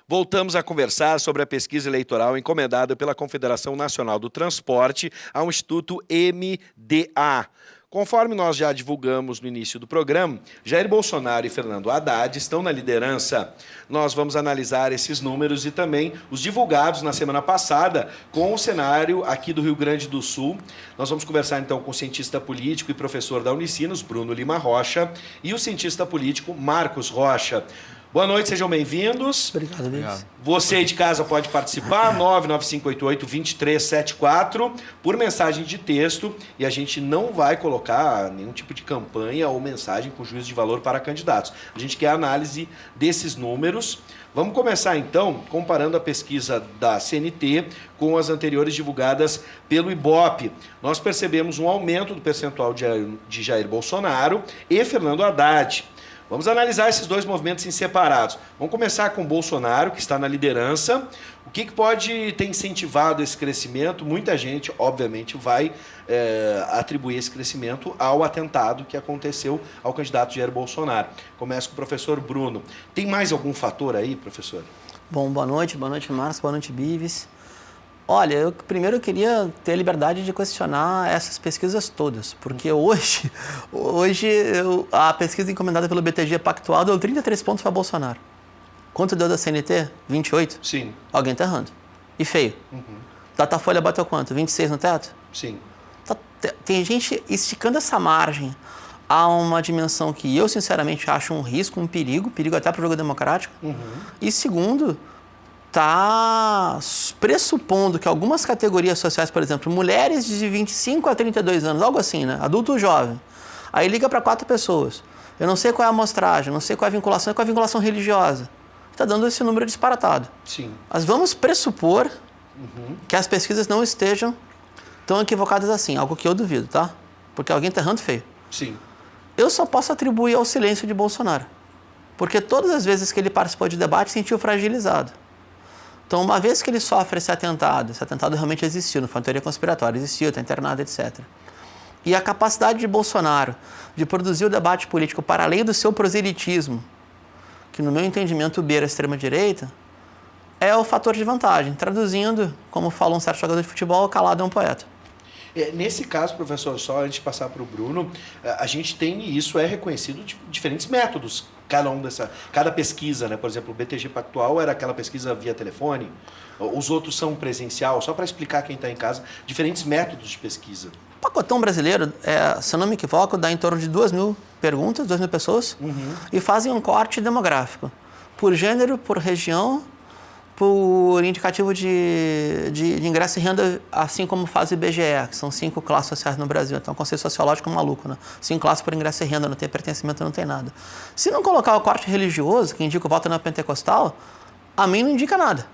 Voltamos a conversar sobre a pesquisa eleitoral encomendada pela Confederação Nacional do Transporte ao Instituto MDA. Conforme nós já divulgamos no início do programa, Jair Bolsonaro e Fernando Haddad estão na liderança. Nós vamos analisar esses números e também os divulgados na semana passada com o cenário aqui do Rio Grande do Sul. Nós vamos conversar então com o cientista político e professor da Unicinos, Bruno Lima Rocha, e o cientista político Marcos Rocha. Boa noite, sejam bem-vindos. Obrigado. Você aí de casa pode participar, 99588-2374, por mensagem de texto, e a gente não vai colocar nenhum tipo de campanha ou mensagem com juízo de valor para candidatos. A gente quer a análise desses números. Vamos começar, então, comparando a pesquisa da CNT com as anteriores divulgadas pelo Ibope. Nós percebemos um aumento do percentual de Jair Bolsonaro e Fernando Haddad. Vamos analisar esses dois movimentos em separados. Vamos começar com o Bolsonaro, que está na liderança. O que pode ter incentivado esse crescimento? Muita gente, obviamente, vai atribuir esse crescimento ao atentado que aconteceu ao candidato Jair Bolsonaro. Começa com o professor Bruno. Tem mais algum fator aí, professor? Bom, boa noite, Marcos, boa noite, Bives. Olha, eu queria ter a liberdade de questionar essas pesquisas todas, porque hoje a pesquisa encomendada pelo BTG Pactual deu 33 pontos para Bolsonaro. Quanto deu da CNT? 28? Sim. Alguém está errando. E feio. Datafolha bateu quanto? 26 no teto? Sim. Tem gente esticando essa margem a uma dimensão que eu, sinceramente, acho um risco, um perigo até para o jogo democrático. E segundo, está pressupondo que algumas categorias sociais, por exemplo, mulheres de 25 a 32 anos, algo assim, né? Adulto jovem, aí liga para 4 pessoas. Eu não sei qual é a amostragem, não sei qual é a vinculação religiosa. Está dando esse número disparatado. Sim. Mas vamos pressupor que as pesquisas não estejam tão equivocadas assim, algo que eu duvido, tá? Porque alguém está errando feio. Sim. Eu só posso atribuir ao silêncio de Bolsonaro, porque todas as vezes que ele participou de debate, sentiu fragilizado. Então, uma vez que ele sofre esse atentado realmente existiu, não foi uma teoria conspiratória, existiu, está internado, etc. E a capacidade de Bolsonaro de produzir o debate político para além do seu proselitismo, que no meu entendimento beira a extrema-direita, é o fator de vantagem. Traduzindo, como fala um certo jogador de futebol, calado é um poeta. Nesse caso, professor, só antes de passar para o Bruno, a gente tem, e isso é reconhecido, diferentes métodos, cada pesquisa, né? Por exemplo, o BTG Pactual era aquela pesquisa via telefone, os outros são presencial, só para explicar quem está em casa, diferentes métodos de pesquisa. O pacotão brasileiro, se eu não me equivoco, dá em torno de 2.000 perguntas, 2.000 pessoas, e fazem um corte demográfico, por gênero, por região, por indicativo de ingresso e renda, assim como faz o IBGE, que são 5 classes sociais no Brasil. Então, é um conceito sociológico maluco, né? 5 classes por ingresso e renda, não tem pertencimento, não tem nada. Se não colocar o corte religioso, que indica o voto na pentecostal, a mim não indica nada.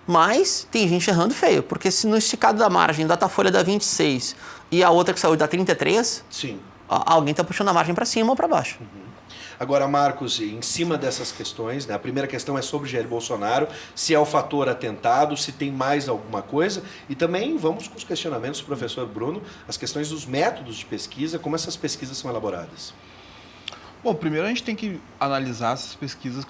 Mas tem gente errando feio, porque se no esticado da margem, Datafolha dá 26 e a outra que saiu dá 33, sim, alguém está puxando a margem para cima ou para baixo. Agora, Marcos, em cima dessas questões, né, a primeira questão é sobre Jair Bolsonaro, se é o fator atentado, se tem mais alguma coisa, e também vamos com os questionamentos do professor Bruno, as questões dos métodos de pesquisa, como essas pesquisas são elaboradas. Bom, primeiro a gente tem que analisar essas pesquisas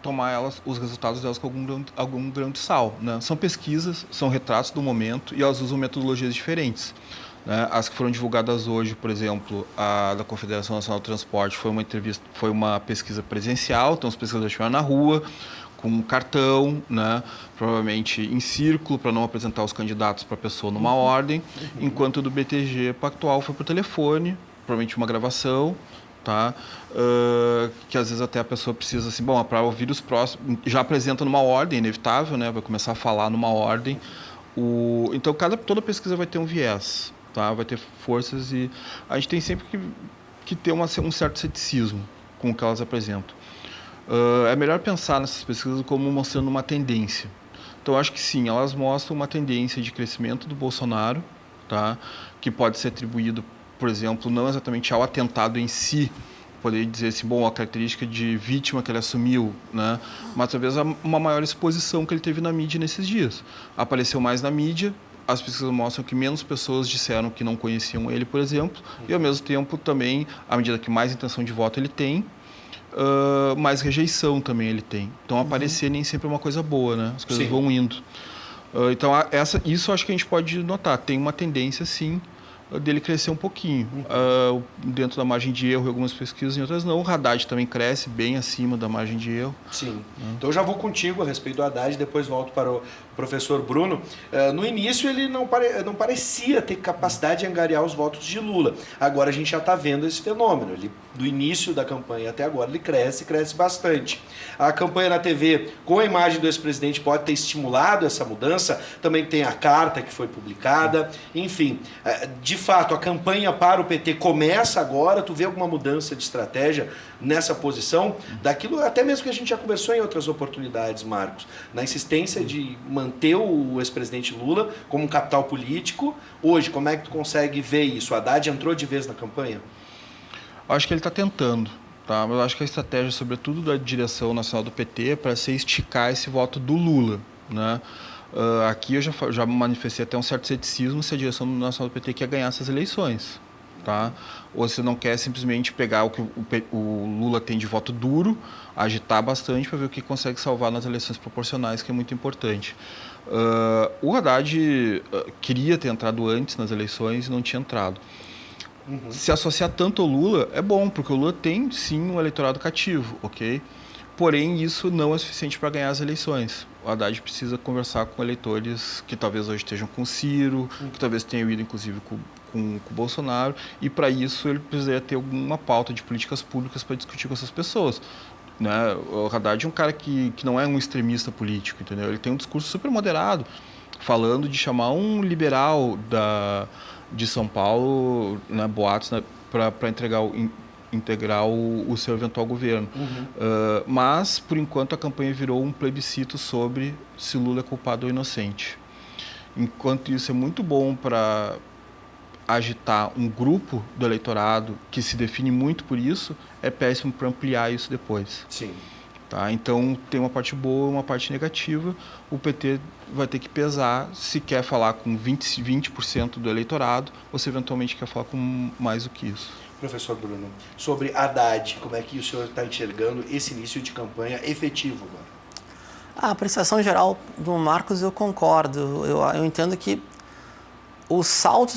tomar os resultados delas com algum grão de sal, né? São pesquisas, são retratos do momento e elas usam metodologias diferentes. Né? As que foram divulgadas hoje, por exemplo, a da Confederação Nacional do Transporte foi uma pesquisa presencial, então os pesquisadores estiveram na rua, com um cartão, né? Provavelmente em círculo, para não apresentar os candidatos para a pessoa numa ordem, enquanto o do BTG Pactual foi por telefone, provavelmente uma gravação, tá? Que às vezes até a pessoa precisa, assim, bom, para ouvir os próximos, já apresenta numa ordem, inevitável, né? Vai começar a falar numa ordem. Então, toda pesquisa vai ter um viés. Tá? Vai ter forças e a gente tem sempre que ter um certo ceticismo com o que elas apresentam. É melhor pensar nessas pesquisas como mostrando uma tendência. Então, acho que sim, elas mostram uma tendência de crescimento do Bolsonaro, tá? Que pode ser atribuído, por exemplo, não exatamente ao atentado em si, poderia dizer assim, bom, a característica de vítima que ele assumiu, né? Mas talvez uma maior exposição que ele teve na mídia nesses dias. Apareceu mais na mídia, as pesquisas mostram que menos pessoas disseram que não conheciam ele, por exemplo, e ao mesmo tempo também, à medida que mais intenção de voto ele tem, mais rejeição também ele tem. Então, aparecer nem sempre é uma coisa boa, né? As coisas vão indo. Então, isso acho que a gente pode notar. Tem uma tendência, sim, dele crescer um pouquinho. Dentro da margem de erro em algumas pesquisas, em outras não. O Haddad também cresce bem acima da margem de erro. Sim. Então eu já vou contigo a respeito do Haddad, depois volto para o professor Bruno. No início ele não parecia ter capacidade de angariar os votos de Lula. Agora a gente já está vendo esse fenômeno. Do início da campanha até agora ele cresce bastante. A campanha na TV com a imagem do ex-presidente pode ter estimulado essa mudança. Também tem a carta que foi publicada. Enfim, de fato a campanha para o PT começa agora. Tu vê alguma mudança de estratégia nessa posição? Daquilo até mesmo que a gente já conversou em outras oportunidades, Marcos. Na insistência de manter o ex-presidente Lula como um capital político. Hoje, como é que tu consegue ver isso? O Haddad entrou de vez na campanha? Acho que ele está tentando, tá? Mas eu acho que a estratégia, sobretudo da direção nacional do PT, é para esticar esse voto do Lula, né? Aqui eu já manifestei até um certo ceticismo se a direção nacional do PT quer ganhar essas eleições, tá? Ou se não quer simplesmente pegar o que o Lula tem de voto duro, agitar bastante para ver o que consegue salvar nas eleições proporcionais, que é muito importante. O Haddad queria ter entrado antes nas eleições e não tinha entrado. Se associar tanto ao Lula é bom, porque o Lula tem, sim, um eleitorado cativo, ok? Porém, isso não é suficiente para ganhar as eleições. O Haddad precisa conversar com eleitores que talvez hoje estejam com o Ciro, que talvez tenham ido, inclusive, com o Bolsonaro, e para isso ele precisaria ter alguma pauta de políticas públicas para discutir com essas pessoas. Né? O Haddad é um cara que não é um extremista político, entendeu? Ele tem um discurso super moderado, falando de chamar um liberal de São Paulo, né, boatos, né, para integrar o seu eventual governo. Mas, por enquanto, a campanha virou um plebiscito sobre se Lula é culpado ou inocente. Enquanto isso é muito bom para agitar um grupo do eleitorado que se define muito por isso, é péssimo para ampliar isso depois. Sim. Tá? Então, tem uma parte boa e uma parte negativa. O PT vai ter que pesar se quer falar com 20% do eleitorado ou se eventualmente quer falar com mais do que isso. Professor Bruno, sobre Haddad, como é que o senhor está enxergando esse início de campanha efetivo agora? A apreciação geral do Marcos eu concordo. Eu entendo que o salto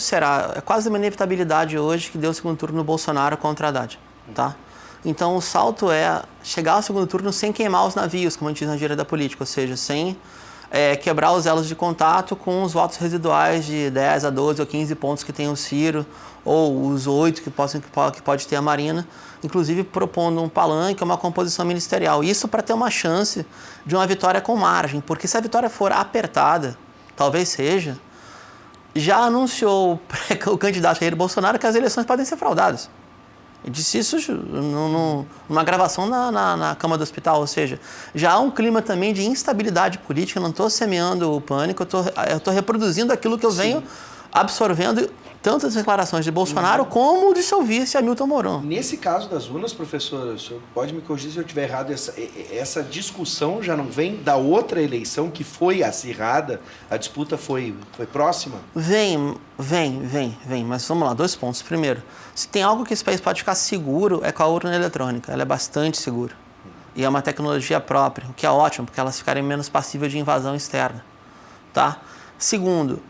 é quase uma inevitabilidade hoje que deu o segundo turno no Bolsonaro contra Haddad, tá? Então o salto é chegar ao segundo turno sem queimar os navios, como a gente diz na gíria da política, ou seja, sem quebrar os elos de contato com os votos residuais de 10 a 12 ou 15 pontos que tem o Ciro, ou os 8 que pode ter a Marina, inclusive propondo um palanque, uma composição ministerial. Isso para ter uma chance de uma vitória com margem, porque se a vitória for apertada, talvez seja, já anunciou o candidato Jair Bolsonaro que as eleições podem ser fraudadas. Eu disse isso numa gravação na cama do hospital, ou seja, já há um clima também de instabilidade política, eu não estou semeando o pânico, eu estou reproduzindo aquilo que eu venho absorvendo, tanto as declarações de Bolsonaro como de seu vice, Hamilton Mourão. Nesse caso das urnas, professor, o senhor pode me corrigir se eu estiver errado, essa discussão já não vem da outra eleição que foi acirrada, a disputa foi próxima? Vem, mas vamos lá, 2 pontos. Primeiro, se tem algo que esse país pode ficar seguro é com a urna eletrônica, ela é bastante segura. E é uma tecnologia própria, o que é ótimo, porque elas ficarem menos passíveis de invasão externa, tá? Segundo,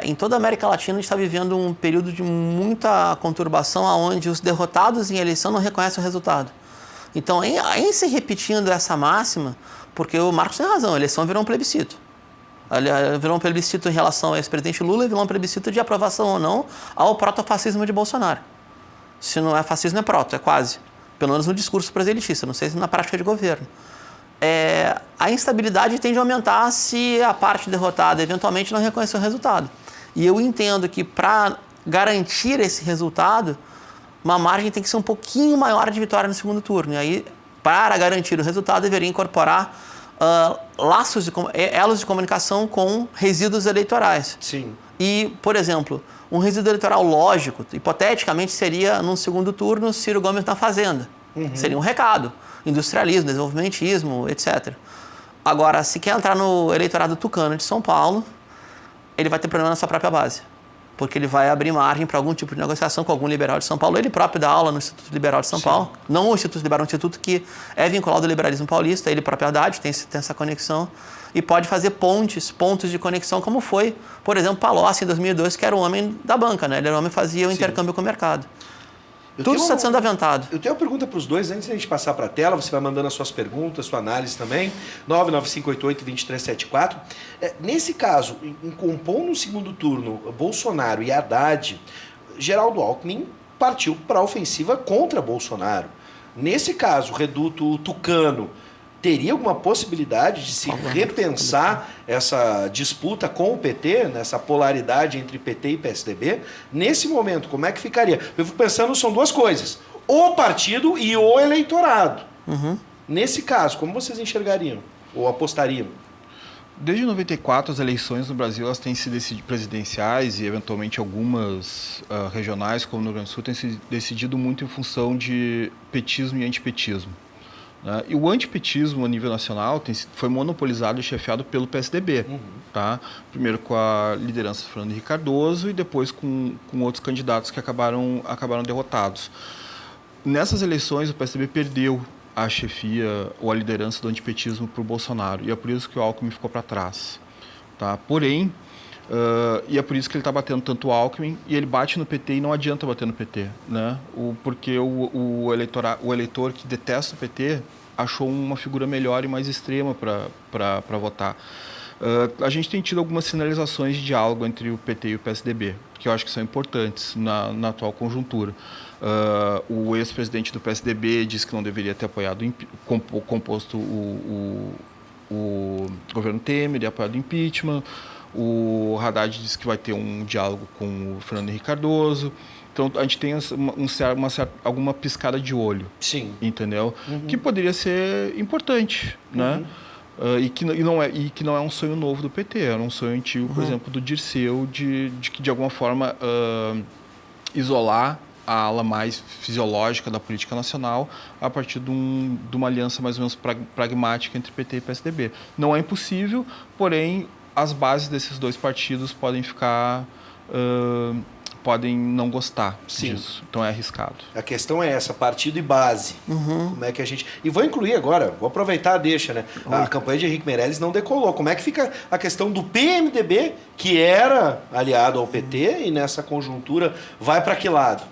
em toda a América Latina a gente está vivendo um período de muita conturbação onde os derrotados em eleição não reconhecem o resultado. Então, em se repetindo essa máxima, porque o Marcos tem razão, a eleição virou um plebiscito. Virou um plebiscito em relação ao ex-presidente Lula e virou um plebiscito de aprovação ou não ao protofascismo de Bolsonaro. Se não é fascismo, é proto, é quase. Pelo menos no discurso proselitista, não sei se na prática de governo. A instabilidade tende a aumentar se a parte derrotada eventualmente não reconhecer o resultado. E eu entendo que para garantir esse resultado, uma margem tem que ser um pouquinho maior de vitória no segundo turno. E aí, para garantir o resultado, deveria incorporar elos de comunicação com resíduos eleitorais. Sim. E, por exemplo, um resíduo eleitoral lógico, hipoteticamente, seria, num segundo turno, Ciro Gomes na Fazenda. Seria um recado. Industrialismo, desenvolvimentismo, etc. Agora, se quer entrar no eleitorado tucano de São Paulo, ele vai ter problema na sua própria base. porque ele vai abrir margem para algum tipo de negociação com algum liberal de São Paulo. Ele próprio dá aula no Instituto Liberal de São Paulo, não o Instituto Liberal, um instituto que é vinculado ao liberalismo paulista, ele próprio Haddad tem essa conexão, e pode fazer pontos de conexão, como foi, por exemplo, Palocci em 2002, que era o homem da banca, né? Ele era o homem que fazia o intercâmbio com o mercado. Tudo está sendo aventado. Eu tenho uma pergunta para os dois, antes de a gente passar para a tela, você vai mandando as suas perguntas, sua análise também, 99588-2374. Nesse caso, em compondo no segundo turno, Bolsonaro e Haddad, Geraldo Alckmin partiu para a ofensiva contra Bolsonaro. Nesse caso, o reduto tucano teria alguma possibilidade de se repensar essa disputa com o PT, nessa polaridade entre PT e PSDB? Nesse momento, como é que ficaria? Eu fico pensando, são duas coisas. O partido e o eleitorado. Nesse caso, como vocês enxergariam? Ou apostariam? Desde 94, as eleições no Brasil elas têm sido presidenciais e, eventualmente, algumas regionais, como no Rio Grande do Sul, têm se decidido muito em função de petismo e antipetismo. E o antipetismo a nível nacional foi monopolizado e chefiado pelo PSDB. Tá? Primeiro com a liderança do Fernando Henrique Cardoso e depois com outros candidatos que acabaram derrotados. Nessas eleições, o PSDB perdeu a chefia ou a liderança do antipetismo para o Bolsonaro. E é por isso que o Alckmin ficou para trás. Tá? Porém, e é por isso que ele está batendo tanto o Alckmin, e ele bate no PT e não adianta bater no PT, né? Porque o eleitor que detesta o PT achou uma figura melhor e mais extrema para votar. A gente tem tido algumas sinalizações de diálogo entre o PT e o PSDB, que eu acho que são importantes na atual conjuntura. O ex-presidente do PSDB disse que não deveria ter apoiado composto o governo Temer e apoiado o impeachment. O Haddad disse que vai ter um diálogo com o Fernando Henrique Cardoso. Então, a gente tem alguma piscada de olho. Sim. Entendeu? Que poderia ser importante, né? E que não é um sonho novo do PT. Era um sonho antigo, por exemplo, do Dirceu, de alguma forma, isolar a ala mais fisiológica da política nacional a partir de uma aliança mais ou menos pragmática entre PT e PSDB. Não é impossível, porém, as bases desses dois partidos podem podem não gostar disso. Então é arriscado. A questão é essa, partido e base. Como é que a gente... E vou incluir agora, vou aproveitar a deixa, né? A campanha de Henrique Meirelles não decolou. Como é que fica a questão do PMDB, que era aliado ao PT, e nessa conjuntura vai para que lado?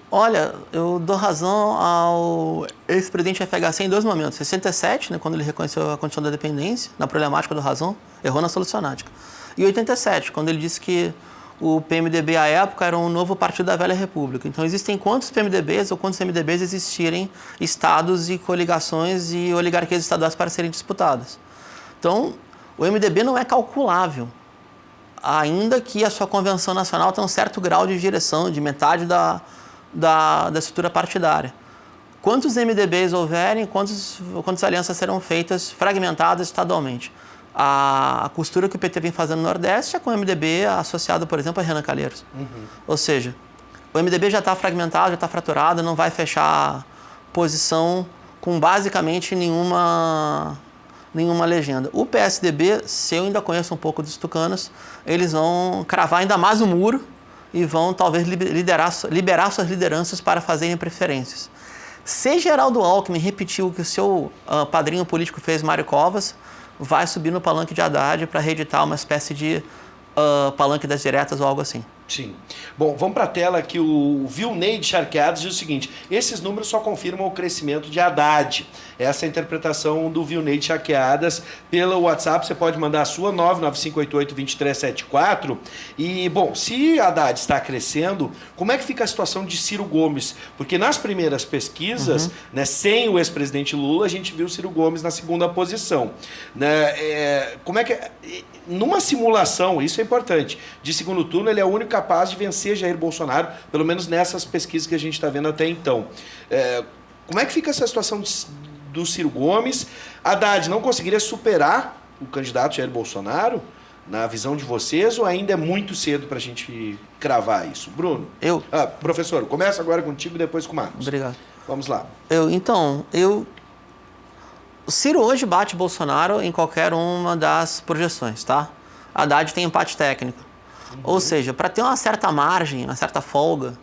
Olha, eu dou razão ao ex-presidente FHC em dois momentos. 67, né, quando ele reconheceu a condição da dependência, na problemática do razão, errou na solucionática. E 87, quando ele disse que o PMDB, à época, era um novo partido da velha república. Então, existem quantos PMDBs ou quantos MDBs existirem estados e coligações e oligarquias estaduais para serem disputadas. Então, o MDB não é calculável, ainda que a sua convenção nacional tenha um certo grau de direção, de metade da estrutura partidária. Quantos MDBs houverem, quantas alianças serão feitas fragmentadas estadualmente? A costura que o PT vem fazendo no Nordeste é com o MDB associado, por exemplo, a Renan Calheiros. Ou seja, o MDB já está fragmentado, já está fraturado, não vai fechar posição com basicamente nenhuma legenda. O PSDB, se eu ainda conheço um pouco dos tucanos, eles vão cravar ainda mais o muro e vão talvez liberar suas lideranças para fazerem preferências. Se Geraldo Alckmin repetiu o que o seu padrinho político fez, Mário Covas, vai subir no palanque de Haddad para reeditar uma espécie de palanque das diretas ou algo assim. Sim. Bom, vamos para a tela que o Vilney de Charqueadas diz o seguinte: esses números só confirmam o crescimento de Haddad. Essa é a interpretação do Vilney de Charqueadas. Pelo WhatsApp você pode mandar a sua, 99588-2374. E, bom, se Haddad está crescendo, como é que fica a situação de Ciro Gomes? Porque nas primeiras pesquisas, né, sem o ex-presidente Lula, a gente viu o Ciro Gomes na segunda posição. Né, como é que... Numa simulação, isso é importante, de segundo turno, ele é o único capaz de vencer Jair Bolsonaro, pelo menos nessas pesquisas que a gente está vendo até então. Como é que fica essa situação do Ciro Gomes? Haddad não conseguiria superar o candidato Jair Bolsonaro, na visão de vocês, ou ainda é muito cedo para a gente cravar isso? Bruno? Professor, começa agora contigo e depois com o Marcos. Obrigado. Vamos lá. O Ciro hoje bate Bolsonaro em qualquer uma das projeções, tá? Haddad tem empate técnico. Ou seja, para ter uma certa margem, uma certa folga,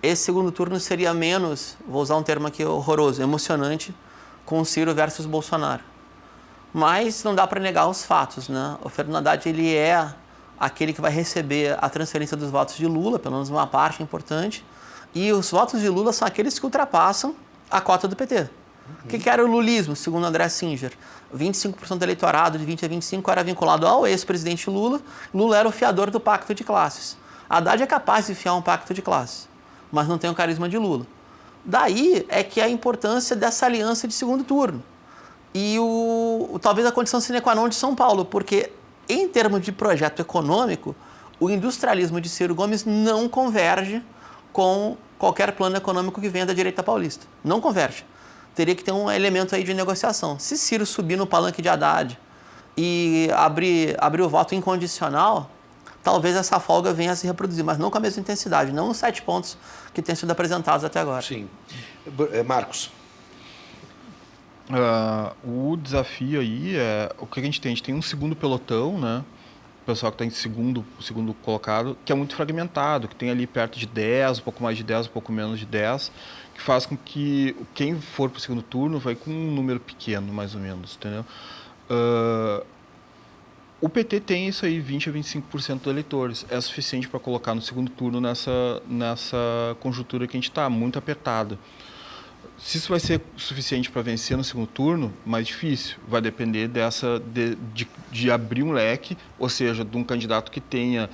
esse segundo turno seria menos, vou usar um termo aqui horroroso, emocionante, com Ciro versus Bolsonaro. Mas não dá para negar os fatos, né? O Fernando Haddad, ele é aquele que vai receber a transferência dos votos de Lula, pelo menos uma parte importante, e os votos de Lula são aqueles que ultrapassam a cota do PT. O que era o lulismo, segundo André Singer? 25% do eleitorado, de 20 a 25, era vinculado ao ex-presidente Lula. Lula era o fiador do pacto de classes. Haddad é capaz de fiar um pacto de classes, mas não tem o carisma de Lula. Daí é que a importância dessa aliança de segundo turno. E talvez a condição sine qua non de São Paulo, porque em termos de projeto econômico, o industrialismo de Ciro Gomes não converge com qualquer plano econômico que venha da direita paulista. Não converge. Teria que ter um elemento aí de negociação. Se Ciro subir no palanque de Haddad e abrir o voto incondicional, talvez essa folga venha a se reproduzir, mas não com a mesma intensidade, não nos 7 pontos que têm sido apresentados até agora. Sim. Marcos. O desafio aí é o que a gente tem? A gente tem um segundo pelotão, né? O pessoal que está em segundo colocado, que é muito fragmentado, que tem ali perto de 10, um pouco mais de 10, um pouco menos de 10, que faz com que quem for para o segundo turno vai com um número pequeno, mais ou menos, entendeu? O PT tem isso aí, 20 a 25% dos eleitores. É suficiente para colocar no segundo turno nessa conjuntura que a gente está, muito apertada. Se isso vai ser suficiente para vencer no segundo turno, mais difícil. Vai depender de abrir um leque, ou seja, de um candidato que tenha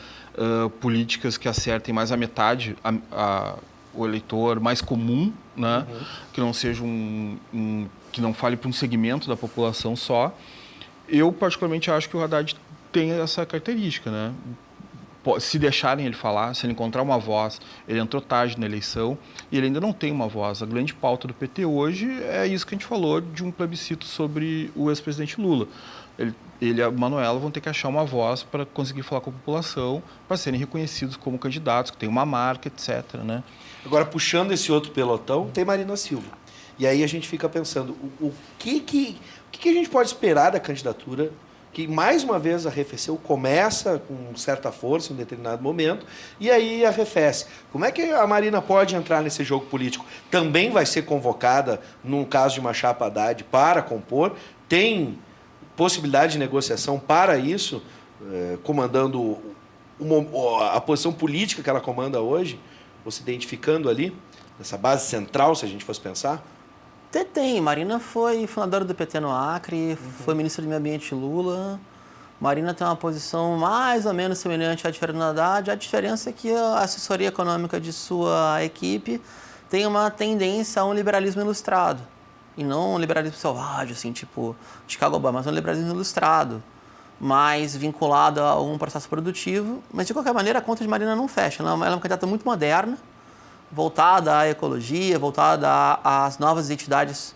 políticas que acertem mais a metade, o eleitor mais comum, né? Que não seja que não fale para um segmento da população só. Eu, particularmente, acho que o Haddad tem essa característica, né? Se deixarem ele falar, se ele encontrar uma voz, ele entrou tarde na eleição e ele ainda não tem uma voz. A grande pauta do PT hoje é isso que a gente falou de um plebiscito sobre o ex-presidente Lula. Ele e a Manuela vão ter que achar uma voz para conseguir falar com a população, para serem reconhecidos como candidatos, que tem uma marca, etc. Né? Agora, puxando esse outro pelotão, tem Marina Silva. E aí a gente fica pensando, o que a gente pode esperar da candidatura que mais uma vez arrefeceu, começa com certa força em um determinado momento e aí arrefece. Como é que a Marina pode entrar nesse jogo político? Também vai ser convocada, num caso de uma chapa Haddad, para compor? Tem possibilidade de negociação para isso, comandando a posição política que ela comanda hoje, ou se identificando ali, nessa base central, se a gente fosse pensar? Tem. Marina foi fundadora do PT no Acre, foi ministra do Meio Ambiente Lula. Marina tem uma posição mais ou menos semelhante à de Fernando Haddad. A diferença é que a assessoria econômica de sua equipe tem uma tendência a um liberalismo ilustrado. E não um liberalismo selvagem, assim, tipo Chicago Obama, mas um liberalismo ilustrado, mais vinculado a um processo produtivo. Mas, de qualquer maneira, a conta de Marina não fecha. Ela é uma candidata muito moderna, voltada à ecologia, voltada às novas identidades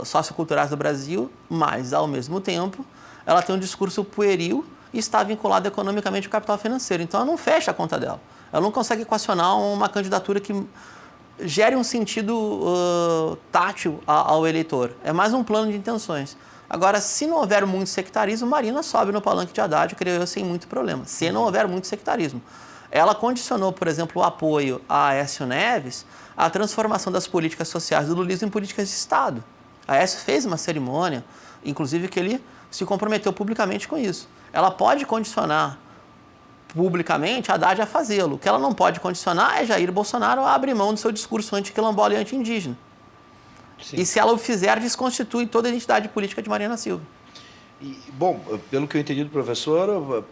socioculturais do Brasil, mas, ao mesmo tempo, ela tem um discurso pueril e está vinculada economicamente ao capital financeiro. Então, ela não fecha a conta dela. Ela não consegue equacionar uma candidatura que gere um sentido tátil ao eleitor. É mais um plano de intenções. Agora, se não houver muito sectarismo, Marina sobe no palanque de Haddad, creio eu, sem muito problema. Se não houver muito sectarismo. Ela condicionou, por exemplo, o apoio a Aécio Neves à transformação das políticas sociais do lulismo em políticas de Estado. Aécio fez uma cerimônia, inclusive que ele se comprometeu publicamente com isso. Ela pode condicionar publicamente Haddad a fazê-lo. O que ela não pode condicionar é Jair Bolsonaro a abrir mão do seu discurso anti-quilombola e anti-indígena. Sim. E se ela o fizer, desconstitui toda a identidade política de Marina Silva. Bom, pelo que eu entendi do professor,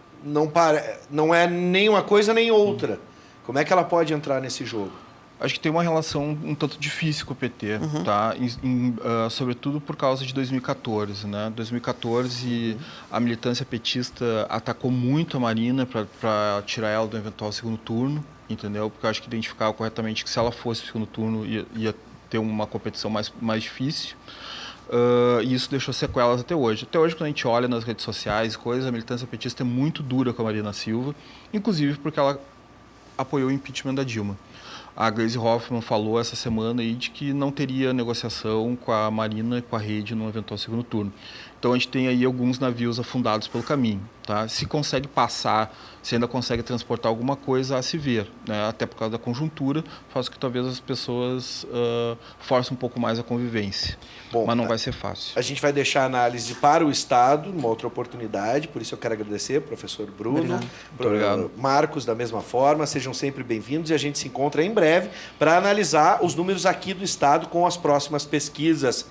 não é nem uma coisa nem outra. Como é que ela pode entrar nesse jogo? Acho que tem uma relação um tanto difícil com o PT, tá? Sobretudo por causa de 2014, né? 2014, a militância petista atacou muito a Marina para tirar ela do eventual segundo turno, entendeu? Porque eu acho que identificava corretamente que se ela fosse segundo turno ia ter uma competição mais difícil. E isso deixou sequelas até hoje. Até hoje, quando a gente olha nas redes sociais, a militância petista é muito dura com a Marina Silva, inclusive porque ela apoiou o impeachment da Dilma. A Gleisi Hoffmann falou essa semana aí de que não teria negociação com a Marina e com a rede no eventual segundo turno. Então a gente tem aí alguns navios afundados pelo caminho. Tá? Se consegue passar, se ainda consegue transportar alguma coisa a se ver, né? Até por causa da conjuntura, faz com que talvez as pessoas forcem um pouco mais a convivência. Bom, mas não vai ser fácil. A gente vai deixar a análise para o Estado, numa outra oportunidade, por isso eu quero agradecer, professor Bruno, Obrigado. Marcos, da mesma forma, sejam sempre bem-vindos e a gente se encontra em breve para analisar os números aqui do Estado com as próximas pesquisas.